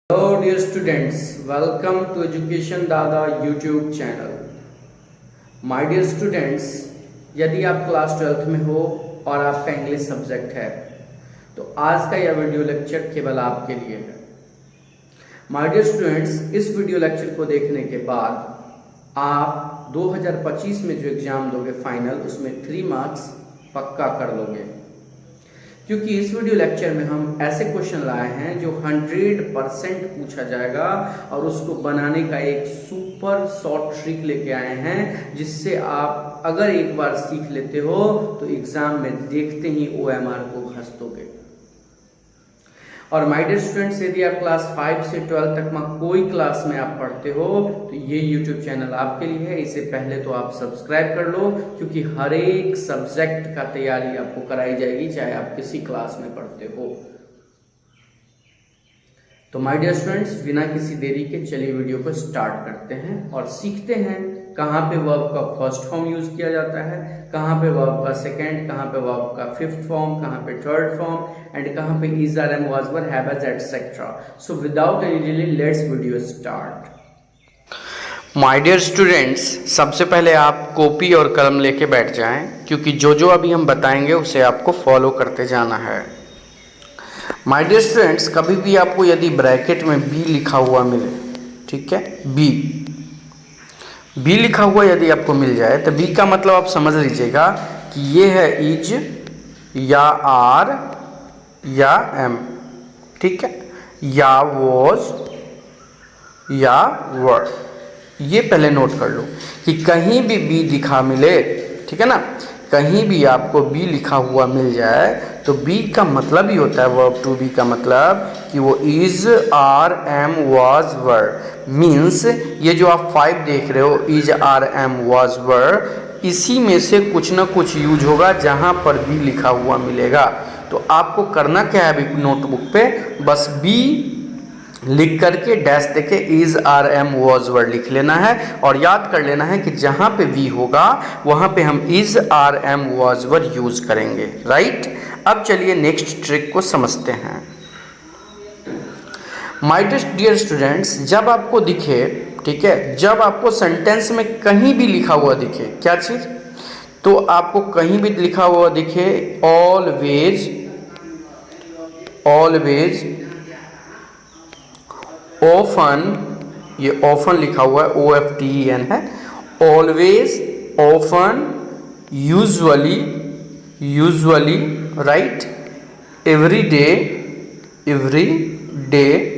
Hello dear students, welcome to Education Dada YouTube channel. My dear students, यदि आप class 12th में हो और आपका इंग्लिश सब्जेक्ट है तो आज का यह वीडियो लेक्चर केवल आपके लिए है. My dear students, इस वीडियो लेक्चर को देखने के बाद आप 2025 में जो एग्जाम दोगे फाइनल, उसमें 3 मार्क्स पक्का कर लोगे, क्योंकि इस वीडियो लेक्चर में हम ऐसे क्वेश्चन लाए हैं जो 100% पूछा जाएगा और उसको बनाने का एक सुपर शॉर्ट ट्रिक लेके आए हैं, जिससे आप अगर एक बार सीख लेते हो तो एग्जाम में देखते ही OMR को घस दोगे. और माय डियर स्टूडेंट्स, यदि आप क्लास 5 से 12 तक में कोई क्लास में आप पढ़ते हो तो ये YouTube चैनल आपके लिए है. इससे पहले तो आप सब्सक्राइब कर लो, क्योंकि हर एक सब्जेक्ट का तैयारी आपको कराई जाएगी, चाहे आप किसी क्लास में पढ़ते हो. तो माय डियर स्टूडेंट्स, बिना किसी देरी के चलिए वीडियो को स्टार्ट करते हैं और सीखते हैं कहाँ पे वर्ब का फर्स्ट फॉर्म यूज किया जाता है, कहाँ पे वर्ब का सेकंड, कहाँ पे वर्ब का फिफ्थ फॉर्म, कहाँ पे थर्ड फॉर्म एंड कहाँ पे is are am was were have has etcetera. So without any delay let's video start. My dear students, सबसे पहले आप कॉपी और कलम लेके बैठ जाएं, क्योंकि जो जो अभी हम बताएंगे उसे आपको फॉलो करते जाना है. माय डियर स्टूडेंट्स, कभी भी आपको यदि ब्रैकेट में बी लिखा हुआ मिले, ठीक है, बी लिखा हुआ यदि आपको मिल जाए तो बी का मतलब आप समझ लीजिएगा कि ये है इज या आर या एम, ठीक है, या वॉज या वर. ये पहले नोट कर लो कि कहीं भी बी लिखा मिले, ठीक है ना, कहीं भी आपको बी लिखा हुआ मिल जाए तो बी का मतलब ही होता है, वर्ब टू बी का मतलब कि वो is are am was were. Means ये जो आप 5 देख रहे हो, is are am was were, इसी में से कुछ ना कुछ यूज होगा जहां पर बी लिखा हुआ मिलेगा. तो आपको करना क्या है, अभी नोटबुक पे बस बी लिख करके डैश देके is are am was were लिख लेना है और याद कर लेना है कि जहां पे वी होगा वहां पे हम is are am was were use करेंगे. राइट. अब चलिए नेक्स्ट ट्रिक को समझते हैं. माय डियर स्टूडेंट्स, जब आपको दिखे, ठीक है, जब आपको सेंटेंस में कहीं भी लिखा हुआ दिखे, क्या चीज, तो आपको कहीं भी लिखा हुआ दिखे ऑलवेज ऑफन, ये ऑफन लिखा हुआ है, OFTEN है, always, often, usually, right, every day.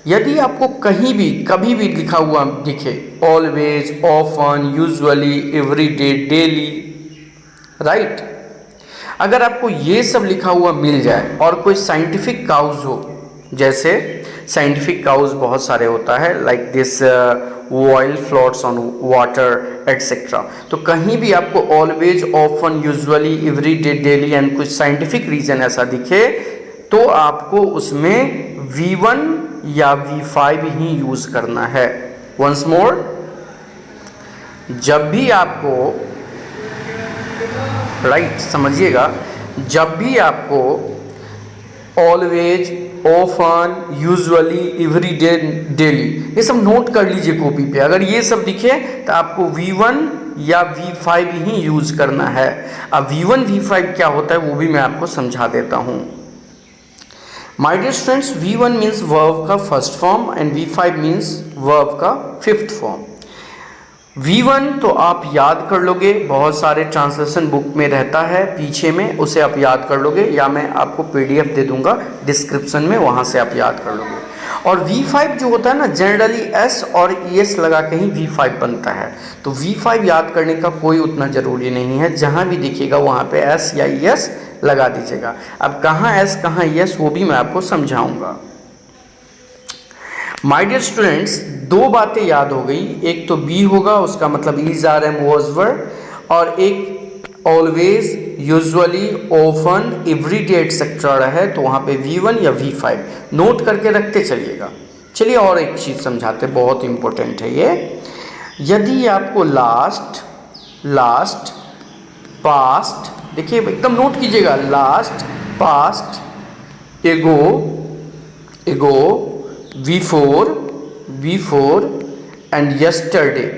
यदि आपको कहीं भी कभी भी लिखा हुआ दिखे always, often, usually, every day, daily, right, अगर आपको ये सब लिखा हुआ मिल जाए और कोई साइंटिफिक काउज हो, जैसे साइंटिफिक काउज बहुत सारे होता है, like this oil floats on water etcetera, तो कहीं भी आपको always, often, usually, every day, daily and कुछ साइंटिफिक रीजन ऐसा दिखे तो आपको उसमें V1 या V5 ही यूज करना है. वंस मोर, जब भी आपको, राइट, समझिएगा, जब भी आपको always, often, usually, every day, daily, ये सब नोट कर लीजिए कॉपी पे. अगर ये सब दिखे तो आपको V1 या V5 ही यूज करना है. अब V1 V5 क्या होता है वो भी मैं आपको समझा देता हूँ. My dear students, V1 means verb का first form and V5 means verb का फिफ्थ फॉर्म. V1 तो आप याद कर लोगे, बहुत सारे ट्रांसलेशन बुक में रहता है पीछे में, उसे आप याद कर लोगे, या मैं आपको PDF दे दूंगा डिस्क्रिप्शन में, वहां से आप याद कर लोगे. और V5 जो होता है ना, जनरली S और ES लगा के ही V5 बनता है, तो V5 याद करने का कोई उतना जरूरी नहीं है, जहां भी दिखेगा वहां पे S या ES लगा दीजिएगा. अब कहाँ S कहाँ ES वो भी मैं आपको समझाऊंगा. माय डियर स्टूडेंट्स, 2 बातें याद हो गई, एक तो बी होगा, उसका मतलब is are am was were, और एक always, usually, often, every day etcetera है, तो वहाँ पे V1 या V5 नोट करके रखते चलिएगा. चलिए और एक चीज़ समझाते, बहुत इंपॉर्टेंट है ये. यदि आपको लास्ट, पास्ट, देखिए एकदम नोट कीजिएगा, लास्ट, पास्ट, एगो, before एंड yesterday,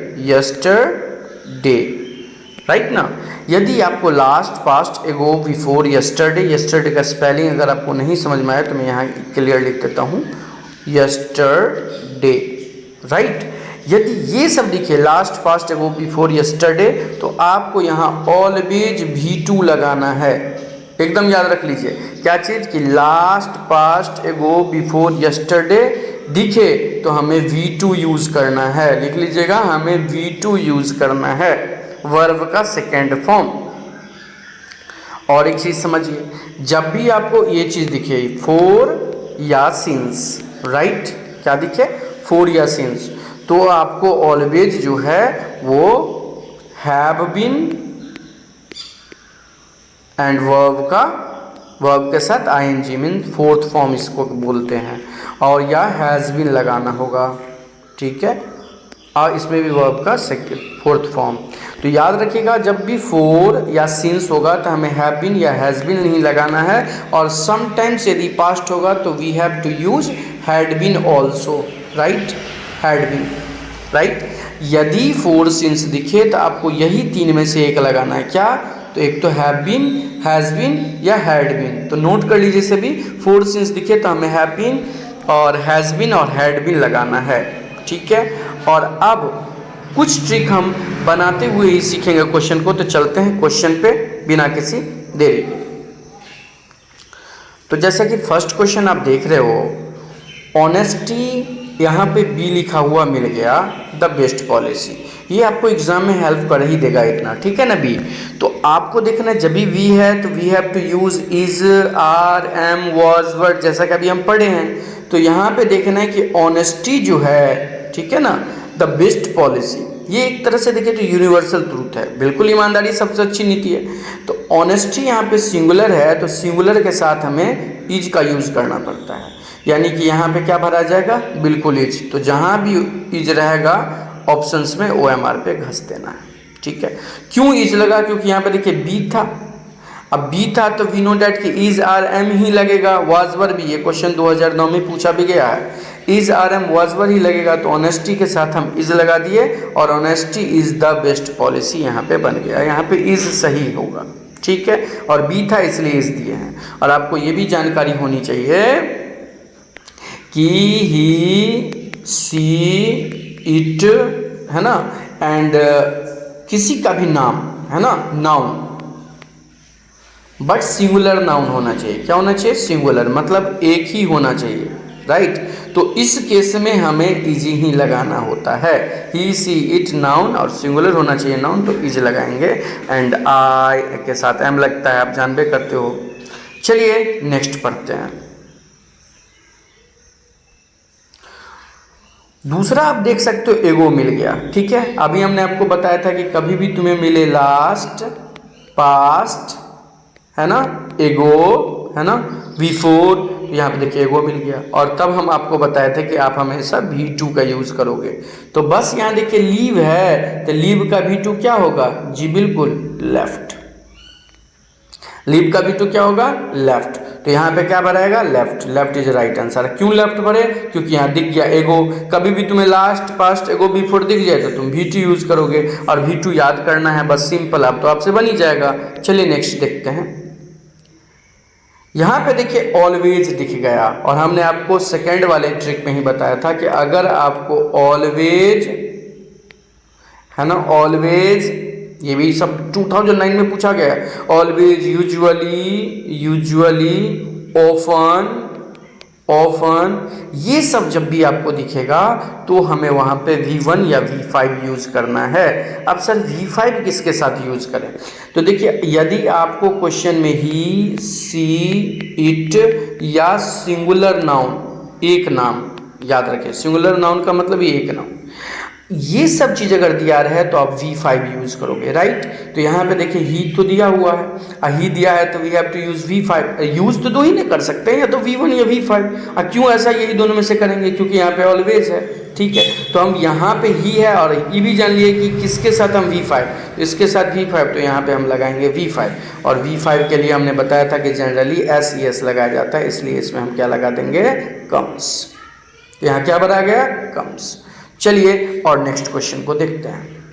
राइट ना। यदि आपको लास्ट, पास्ट, एगो, बिफोर, यस्टरडे का स्पेलिंग अगर आपको नहीं समझ में आया तो मैं यहाँ क्लियर लिख देता हूँ, यस्टरडे, राइट। यदि ये सब दिखे लास्ट, पास्ट, एगो, बिफोर, यस्टरडे, तो आपको यहाँ ऑलवेज V2 लगाना है। एकदम याद रख लीजिए क्या चीज़ कि लास्ट, पास्ट, एगो, बिफोर, यस्टरडे दिखे तो हमें V2 यूज़ करना है। लिख लीजिएगा, हमें V2 यूज़ करना है, वर्ब का सेकेंड फॉर्म। और एक चीज़ समझिए, जब भी आपको ये चीज़ दिखे, फोर या सिंस, राइट, क्या दिखे, फोर या सिंस, तो आपको ऑलवेज जो है वो हैव बीन एंड वर्ब के साथ ing मीन फोर्थ फॉर्म इसको बोलते हैं, और या हैज़ बीन लगाना होगा, ठीक है। और इसमें भी वर्ब का फोर्थ फॉर्म। तो याद रखिएगा, जब भी फोर या सिंस होगा तो हमें हैव बीन या हैज़ बीन नहीं लगाना है, और समटाइम्स यदि पास्ट होगा तो we have to use had been also, right, had been, right. यदि फोर सिंस दिखे तो आपको यही तीन में से एक लगाना है, क्या, तो एक तो हैव बीन, हैज़ बीन या हैड बीन। तो नोट कर लीजिए सभी, फोर सिंस दिखे तो हमें हैव बीन और हैज़ बीन और हैड बीन लगाना है, ठीक है। और अब कुछ ट्रिक हम बनाते हुए ही सीखेंगे क्वेश्चन को। तो चलते हैं क्वेश्चन पे बिना किसी देरी के। तो जैसा कि फर्स्ट क्वेश्चन आप देख रहे हो, ऑनेस्टी, यहाँ पे बी लिखा हुआ मिल गया, द बेस्ट पॉलिसी। ये आपको एग्जाम में हेल्प कर ही देगा इतना, ठीक है ना, बी। तो आपको देखना है, जब भी वी है तो we have to use is, are, am, was, were, जैसा कि अभी हम पढ़े हैं। तो यहाँ पे देखना है कि ऑनेस्टी जो है, ठीक है ना, द बेस्ट पॉलिसी, ये एक तरह से देखें तो यूनिवर्सल ट्रूथ है, बिल्कुल ईमानदारी सबसे अच्छी नीति है। तो ऑनेस्टी यहाँ पे सिंगुलर है, तो सिंगुलर के साथ हमें इज का यूज करना पड़ता है, यानी कि यहाँ पे क्या भरा जाएगा, बिल्कुल इज। तो जहाँ भी इज रहेगा ऑप्शंस में OMR पे घस देना है, ठीक है। क्यों इज लगा, क्योंकि यहाँ पे देखिए बी था, अब बी था तो वी नो डैट कि इज, आर, एम ही लगेगा, वाज, वर भी, ये क्वेश्चन 2009 में पूछा भी गया है, इज, आर, एम, वाज, वर ही लगेगा। तो ऑनेस्टी के साथ हम इज लगा दिए, और honesty is the best policy यहाँ पे बन गया, यहाँ पे इज सही होगा, ठीक है। और बी था इसलिए इज दिए हैं। और आपको ये भी जानकारी होनी चाहिए कि ही, सी, इट, है ना, एंड किसी का भी नाम, है ना, नाउन, बट सिंगुलर नाउन होना चाहिए। क्या होना चाहिए, सिंगुलर, मतलब एक ही होना चाहिए, राइट। तो इस केस में हमें इज ही लगाना होता है, ही, सी, इट नाउन, और सिंगुलर होना चाहिए नाउन, तो इज लगाएंगे। एंड आई के साथ एम लगता है, आप जानबे करते हो। चलिए नेक्स्ट पढ़ते हैं। दूसरा आप देख सकते हो, एगो मिल गया, ठीक है। अभी हमने आपको बताया था कि कभी भी तुम्हें मिले लास्ट, पास्ट, है ना, एगो, है ना, बिफोर, तो यहाँ पे देखिए एगो मिल गया। और तब हम आपको बताए थे कि आप हमेशा V2 का यूज करोगे। तो बस यहाँ देखिए लीव है, तो लीव का V2 क्या होगा, जी बिल्कुल, लेफ्ट। लीव का V2 क्या होगा, लेफ्ट। तो यहाँ पे क्या भराएगा, left, left is right answer. क्यों लेफ्ट भरे, क्योंकि यहाँ दिख गया एगो। कभी भी तुम्हें लास्ट, पास्ट, एगो, बिफोर दिख जाए तो तुम V2 यूज करोगे, और V2 याद करना है, बस सिंपल, अब तो आपसे बन ही जाएगा। चलिए नेक्स्ट देखते हैं। यहाँ पे देखिए ऑलवेज दिख गया, और हमने आपको सेकेंड वाले ट्रिक में ही बताया था कि अगर आपको ऑलवेज, है ना, ऑलवेज, ये भी सब 2009 में पूछा गया है, ऑलवेज, यूजुअली, ऑफन, ये सब जब भी आपको दिखेगा तो हमें वहाँ पे V1 या V5 यूज करना है। अब सर V5 किसके साथ यूज करें, तो देखिए यदि आपको क्वेश्चन में ही, सी, इट या सिंगुलर नाउन, एक नाम, याद रखें सिंगुलर नाउन का मतलब ये एक नाउन, ये सब चीज़ अगर दिया रहे तो आप V5 यूज करोगे, राइट। तो यहाँ पे देखिए ही तो दिया हुआ है, ही दिया है तो we have to use V5। Use तो दो ही नहीं कर सकते हैं, या तो V1 या V5। क्यों ऐसा, यही दोनों में से करेंगे, क्योंकि यहाँ पे ऑलवेज है, ठीक है। तो हम यहाँ पे ही है, और ये भी जान लिए कि किसके साथ हम V5, तो इसके साथ V5, तो यहाँ पे हम लगाएंगे V5। और V5 के लिए हमने बताया था कि जनरली SES लगाया जाता है, इसलिए इसमें हम क्या लगा देंगे, कम्स। तो यहाँ क्या भरा गया, कम्स। चलिए और नेक्स्ट क्वेश्चन को देखते हैं।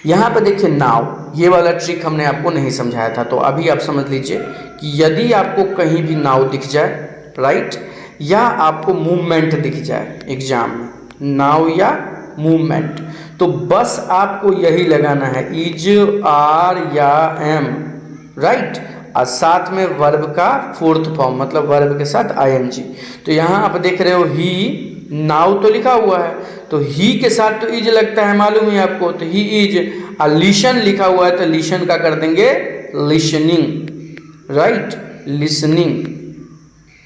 यहाँ पे देखिए नाउ, ये वाला ट्रिक हमने आपको नहीं समझाया था, तो अभी आप समझ लीजिए कि यदि आपको कहीं भी नाउ दिख जाए, राइट, या आपको मूवमेंट दिख जाए एग्जाम में, नाउ या मूवमेंट, तो बस आपको यही लगाना है, इज, आर या एम, राइट, और साथ में वर्ब का फोर्थ फॉर्म, मतलब वर्ब के साथ आईएनजी। तो यहाँ आप देख रहे हो ही, नाउ तो लिखा हुआ है, तो ही के साथ तो इज लगता है, मालूम है आपको, तो ही इज। और लिशन लिखा हुआ है, तो लिशन का कर देंगे लिसनिंग, राइट, लिसनिंग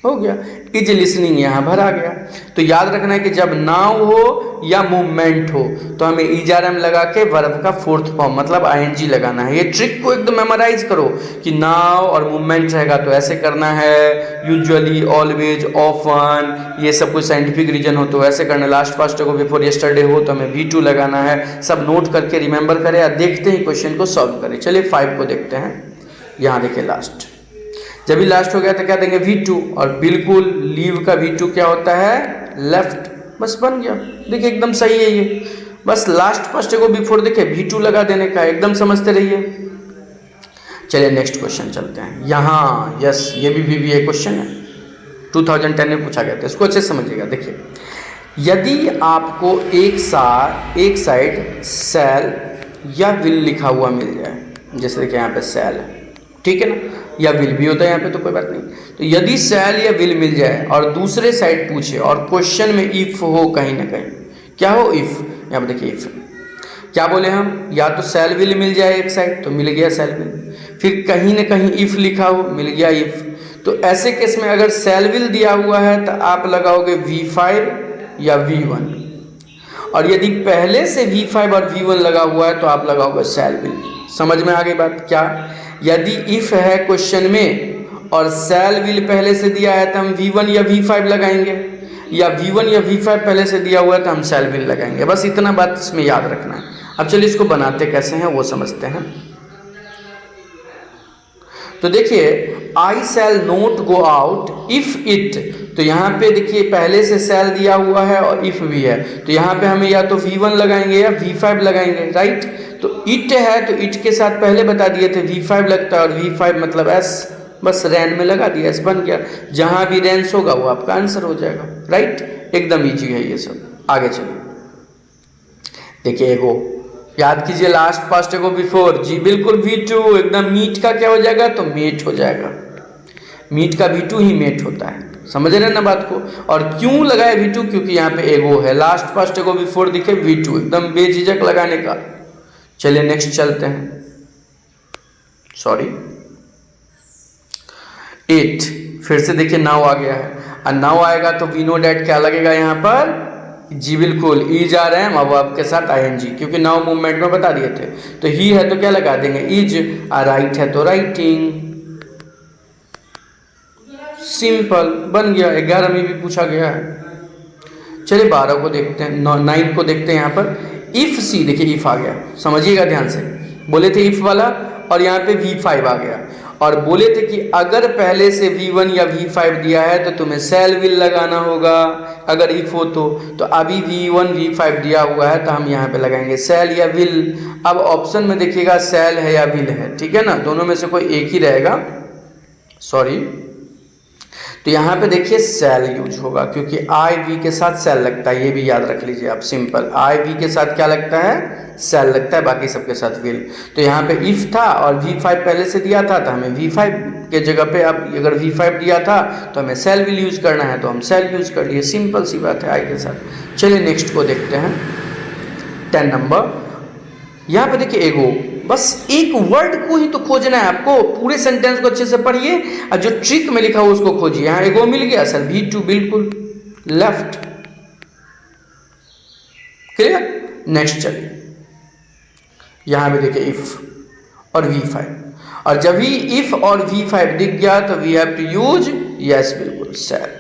हो गया, इज लिसनिंग यहाँ भरा गया। तो याद रखना है कि जब नाउ हो या मूवमेंट हो तो हमें ईजारएम लगा के वर्ब का फोर्थ फॉर्म मतलब आईएनजी लगाना है। ये ट्रिक को एकदम मेमोराइज करो कि नाउ और मूवमेंट रहेगा तो ऐसे करना है, यूजुअली, ऑलवेज, ऑफन, ये सब कुछ साइंटिफिक रीजन हो तो ऐसे करना, लास्ट पास्ट को बिफोर यस्टरडे हो तो हमें V2 लगाना है। सब नोट करके रिमेंबर करें और देखते ही क्वेश्चन को सॉल्व करें। चलिए 5 को देखते हैं। यहाँ देखिए लास्ट, जब भी लास्ट हो गया तो क्या देंगे, V2, और बिल्कुल लीव का V2 क्या होता है, लेफ्ट, बस बन गया। देखिए एकदम सही है ये, बस लास्ट फर्स्ट को बिफोर देखे V2 लगा देने का, एकदम समझते रहिए। चलिए नेक्स्ट क्वेश्चन चलते हैं। यहाँ यस, ये भी VBA क्वेश्चन है, 2010 में पूछा गया था, इसको अच्छे से समझिएगा। देखिए यदि आपको एक साइड सेल या विल लिखा हुआ मिल जाए, जैसे देखिए यहाँ पे सेल है, ठीक है ना, या विल भी होता है यहाँ पे तो कोई बात नहीं। तो यदि सेल या विल मिल जाए और दूसरे साइड पूछे और क्वेश्चन में इफ हो कहीं ना कहीं, क्या हो, इफ, यहाँ पे देखिए इफ, क्या बोले हम, या तो सेल विल मिल जाए एक साइड तो मिल गया सेल विल, फिर कहीं ना कहीं इफ लिखा हो मिल गया इफ। तो ऐसे केस में अगर सेल विल दिया हुआ है तो आप लगाओगे V5 या V1, और यदि पहले से V5 और V1 लगा हुआ है तो आप लगाओगे सेल विल। समझ में आ गई बात क्या, यदि इफ है क्वेश्चन में और सेल विल पहले से दिया है तो हम V1 या V5 लगाएंगे, या V1 या V5 पहले से दिया हुआ है तो हम सेल विल लगाएंगे। बस इतना बात इसमें याद रखना है। अब चलिए इसको बनाते कैसे हैं वो समझते हैं। तो देखिए I shall not go out if it, तो यहाँ पे देखिए पहले से सेल दिया हुआ है और इफ भी है, तो यहाँ पे हमें या तो V1 लगाएंगे या V5 लगाएंगे, राइट। तो इट है तो इट के साथ पहले बता दिए थे V5 लगता है, और V5 मतलब S, बस रैन में लगा दिया, S बन गया। जहाँ भी रेंस होगा वो आपका आंसर हो जाएगा, राइट। एकदम ईजी है ये सब। आगे चलिए देखिए एगो, याद कीजिए लास्ट पास्ट एगो बिफोर, जी बिल्कुल V2, एकदम मीट का क्या हो जाएगा, तो मेट हो जाएगा। मीट का V2 ही मेट होता है, समझ रहे हैं ना बात को। और क्यों लगाए V2, क्योंकि यहाँ पे एगो है, लास्ट पास्ट एगो बिफोर दिखे V2, एकदम बेझिझक लगाने का। चलिए नेक्स्ट चलते हैं, सॉरी 8, फिर से देखिए नाउ आ गया है, और नाउ आएगा तो वी नो डैट क्या लगेगा यहाँ पर, जी बिल्कुल, इज आ रहे हैं अब आपके साथ आईएनजी, क्योंकि नाउ मूवमेंट में बता दिए थे। तो ही है तो क्या लगा देंगे इज, और राइट है तो राइटिंग, सिंपल बन गया। 11 में भी पूछा गया है। चलिए 12 को देखते हैं, 9 को देखते हैं। यहाँ पर इफ सी, देखिए इफ आ गया, समझिएगा ध्यान से, बोले थे इफ वाला और यहाँ पे V5 आ गया, और बोले थे कि अगर पहले से V1 या V5 दिया है तो तुम्हें सेल विल लगाना होगा अगर इफ हो तो अभी V1 V5 दिया हुआ है तो हम यहाँ पे लगाएंगे सेल या विल। अब ऑप्शन में देखिएगा सेल है या विल है, ठीक है ना, दोनों में से कोई एक ही रहेगा, सॉरी। तो यहाँ पे देखिए सेल यूज होगा, क्योंकि आई वी के साथ सेल लगता है, ये भी याद रख लीजिए आप, सिंपल, आई वी के साथ क्या लगता है, सेल लगता है, बाकी सबके साथ विल। तो यहाँ पे इफ था और V5 पहले से दिया था तो हमें V5 के जगह पे, अब अगर V5 दिया था तो हमें सेल विल यूज करना है तो हम सेल यूज कर लिए, सिंपल सी बात है आई के साथ। चलिए नेक्स्ट को देखते हैं, 10 नंबर। यहाँ पे देखिए एगो, बस एक वर्ड को ही तो खोजना है आपको, पूरे सेंटेंस को अच्छे से पढ़िए और जो ट्रिक में लिखा हो उसको खोजिए। यहाँ एगो मिल गया सर, V2 बिल्कुल लेफ्ट, क्लियर। नेक्स्ट चलिए, यहाँ पे देखिए इफ और V5, और जब भी इफ और V5 दिख गया तो we have to use yes, बिल्कुल सेल।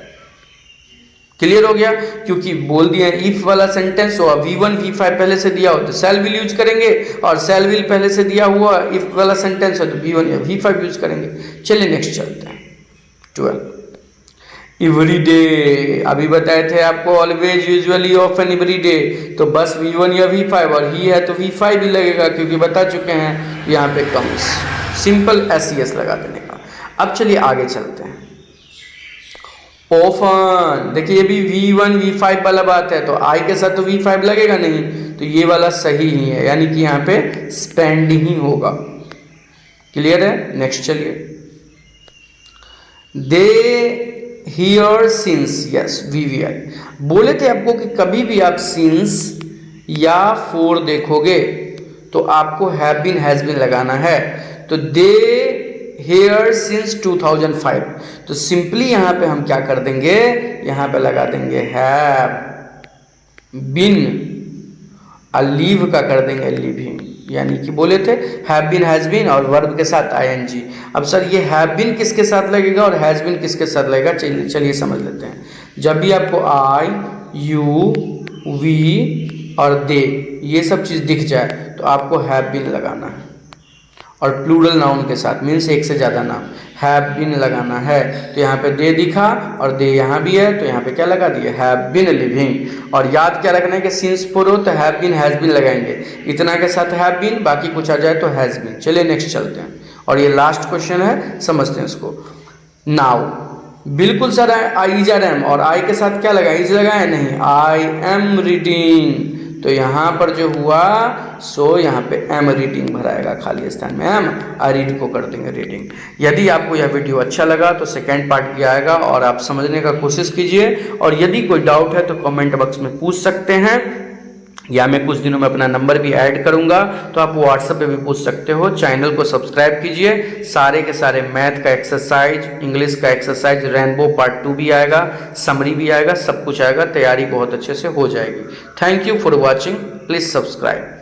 क्लियर हो गया, क्योंकि बोल दिया इफ वाला सेंटेंस हो, V1 V5 पहले से दिया हो तो सेल विल यूज करेंगे, और सेल विल पहले से दिया हुआ इफ वाला सेंटेंस हो तो V1 या V5 यूज करेंगे। चलिए नेक्स्ट चलते हैं, 12। एवरी डे अभी बताए थे आपको, always, usually, often, every day. तो बस V1 या V5, और ही है तो V5 ही लगेगा क्योंकि बता चुके हैं यहाँ पे कम्स। सिंपल SES लगा देने का। अब चलिए आगे चलते हैं। ऑफन, देखिए ये भी V1 V5 वाला बात है, तो I के साथ तो V5 लगेगा नहीं, तो ये वाला सही ही है, यानी कि यहाँ पे स्पेंड ही होगा। क्लियर है? नेक्स्ट चलिए। They hear since, yes VVI। बोले थे आपको कि कभी भी आप सिंस या फोर देखोगे तो आपको हैव बीन हैज बीन लगाना है। तो दे हियर सिंस 2005, तो सिंपली यहाँ पे हम क्या कर देंगे, यहाँ पे लगा देंगे हैव बीन, और लीव का कर देंगे लिविंग, यानी कि बोले थे हैव बीन हैज बीन और वर्ब के साथ ING। अब सर ये हैव बीन किसके साथ लगेगा और हैज बीन किसके साथ लगेगा, चलिए समझ लेते हैं। जब भी आपको I, you, we और they ये सब चीज़ दिख जाए तो आपको हैव बीन लगाना है, और प्लूरल नाउन के साथ, मीन्स एक से ज़्यादा नाम, हैव बीन लगाना है। तो यहाँ पे दे दिखा और दे यहाँ भी है, तो यहाँ पे क्या लगा दिए, हैव बीन लिविंग। और याद क्या रखना है कि सिंस फोर हो तो हैव बीन हैज़ बीन लगाएंगे, इतना के साथ हैव बीन, बाकी कुछ आ जाए तो हैज़ बीन। चलिए नेक्स्ट चलते हैं, और ये लास्ट क्वेश्चन है, समझते हैं इसको। नाउ बिल्कुल सर इज आर एम, और आई के साथ क्या लगा, इज लगाए नहीं, आई एम रीडिंग, तो यहाँ पर जो हुआ सो यहाँ पे एम रीडिंग भराएगा, खाली स्थान में एम, रीड को कर देंगे रीडिंग। यदि आपको यह वीडियो अच्छा लगा तो सेकेंड पार्ट भी आएगा और आप समझने का कोशिश कीजिए, और यदि कोई डाउट है तो कमेंट बॉक्स में पूछ सकते हैं, या मैं कुछ दिनों में अपना नंबर भी ऐड करूंगा, तो आप व्हाट्सएप पे भी पूछ सकते हो। चैनल को सब्सक्राइब कीजिए, सारे के सारे मैथ का एक्सरसाइज, इंग्लिश का एक्सरसाइज, रेनबो पार्ट 2 भी आएगा, समरी भी आएगा, सब कुछ आएगा, तैयारी बहुत अच्छे से हो जाएगी। Thank you for watching, please subscribe.